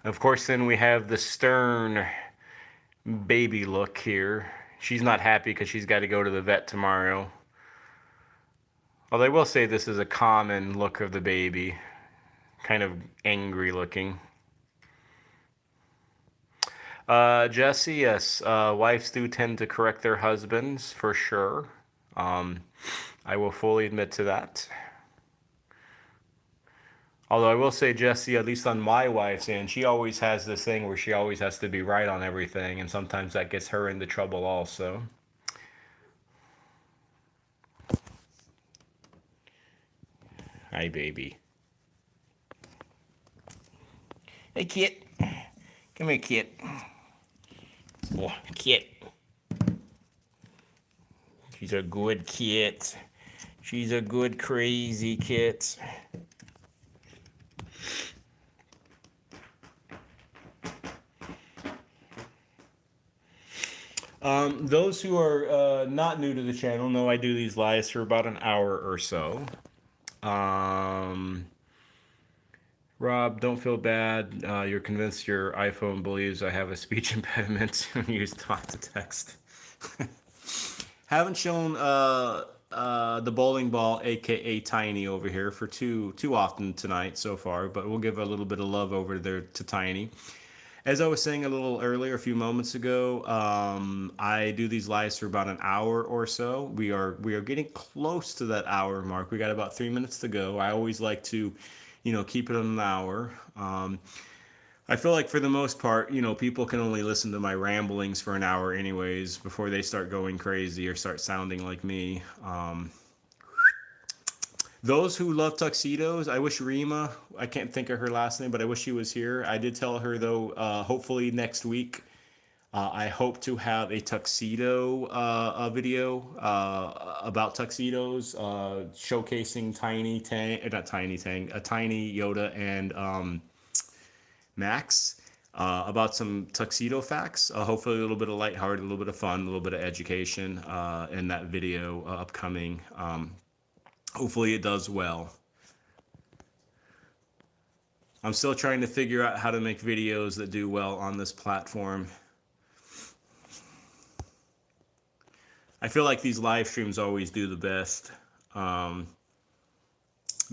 Of course, then we have the stern baby look here. She's not happy because she's got to go to the vet tomorrow. Although I will say this is a common look of the baby, kind of angry looking. Jesse, yes, wives do tend to correct their husbands for sure. I will fully admit to that. Although I will say, Jesse, at least on my wife's end, she always has this thing where she always has to be right on everything, and sometimes that gets her into trouble also. Hi, baby. Hey, Kit. Come here, Kit. Oh, Kit. She's a good kit. She's a good crazy kit. Those who are not new to the channel know I do these lives for about an hour or so. Rob, don't feel bad. You're convinced your iPhone believes I have a speech impediment when you use talk to text. Haven't shown the bowling ball, aka Tiny, over here for too often tonight so far, but we'll give a little bit of love over there to Tiny. As I was saying a little earlier, a few moments ago, I do these lives for about an hour or so. We are getting close to that hour mark. We got about 3 minutes to go. I always like to, keep it on an hour. I feel like for the most part, people can only listen to my ramblings for an hour anyways before they start going crazy or start sounding like me. Those who love tuxedos, I wish Rima, I can't think of her last name, but I wish she was here. I did tell her, though, hopefully next week, I hope to have a tuxedo video about tuxedos, showcasing Tiny Tang, not Tiny Tang, a Tiny Yoda and Max, about some tuxedo facts. Hopefully a little bit of lighthearted, a little bit of fun, a little bit of education in that video upcoming. Hopefully it does well. I'm still trying to figure out how to make videos that do well on this platform. I feel like these live streams always do the best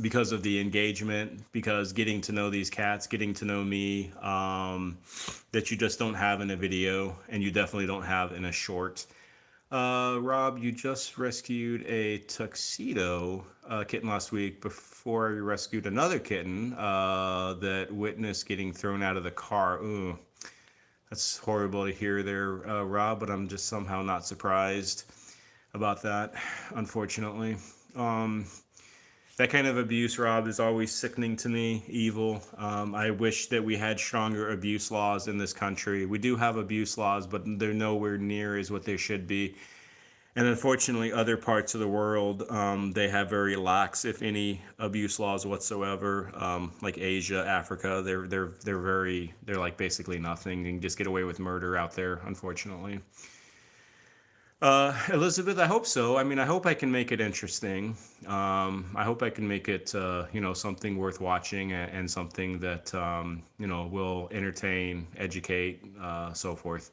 because of the engagement, because getting to know these cats, getting to know me, that you just don't have in a video, and you definitely don't have in a short. Rob, you just rescued a tuxedo kitten last week before you rescued another kitten that witnessed getting thrown out of the car. Ooh, that's horrible to hear there, Rob, but I'm just somehow not surprised about that, unfortunately. That kind of abuse, Rob, is always sickening to me, evil. I wish that we had stronger abuse laws in this country. We do have abuse laws, but they're nowhere near as what they should be. And unfortunately, other parts of the world, they have very lax, if any, abuse laws whatsoever. Like Asia, Africa, they're like basically nothing. You can just get away with murder out there, unfortunately. Elizabeth, I hope so. I mean, I hope I can make it interesting. I hope I can make it, something worth watching and something that, will entertain, educate, so forth.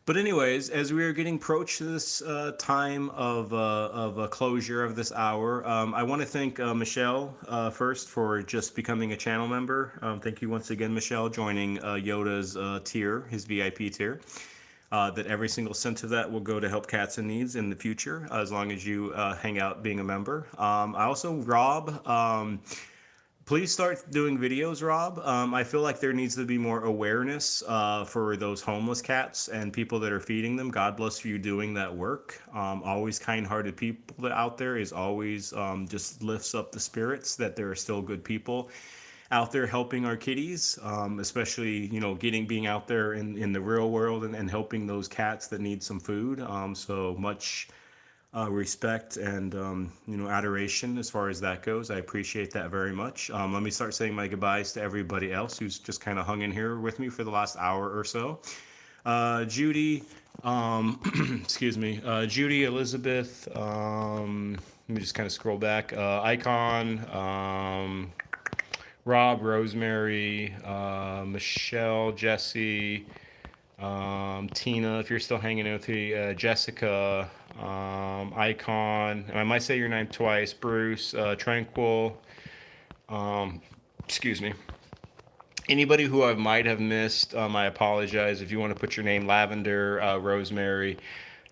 But anyways, as we are getting approached to this time of a closure of this hour, I want to thank Michelle first for just becoming a channel member. Thank you once again, Michelle, joining Yoda's tier, his VIP tier. That every single cent of that will go to help cats in needs in the future, as long as you hang out being a member. I also, Rob, please start doing videos, Rob. I feel like there needs to be more awareness for those homeless cats and people that are feeding them. God bless you doing that work. Always kind-hearted people out there is always just lifts up the spirits that there are still good people out there helping our kitties, especially, being out there in the real world and helping those cats that need some food. So much respect and, adoration as far as that goes. I appreciate that very much. Let me start saying my goodbyes to everybody else who's just kind of hung in here with me for the last hour or so. Judy, excuse me, Judy, Elizabeth, let me just kind of scroll back. Icon, Rob, Rosemary, Michelle, Jesse, Tina, if you're still hanging out with me, Jessica, Icon, and I might say your name twice, Bruce, Tranquil, um, excuse me. Anybody who I might have missed, I apologize. If you want to put your name, Lavender, Rosemary,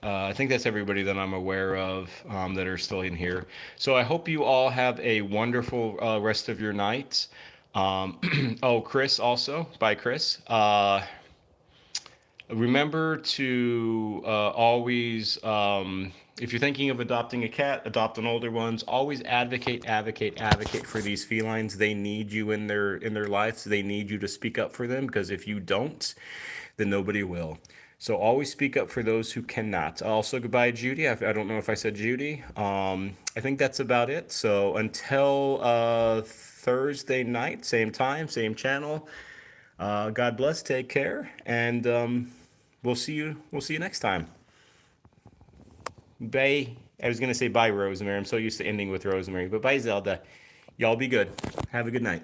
I think that's everybody that I'm aware of that are still in here. So I hope you all have a wonderful rest of your night. Oh, Chris also. Bye, Chris. Remember to always, if you're thinking of adopting a cat, adopt an older ones. Always advocate for these felines. They need you in their lives. They need you to speak up for them, because if you don't, then nobody will. So always speak up for those who cannot. Also, goodbye, Judy. I don't know if I said Judy. I think that's about it. So until Thursday night, same time, same channel. God bless. Take care, and we'll see you. We'll see you next time. Bye. I was gonna say bye, Rosemary. I'm so used to ending with Rosemary, but bye, Zelda. Y'all be good. Have a good night.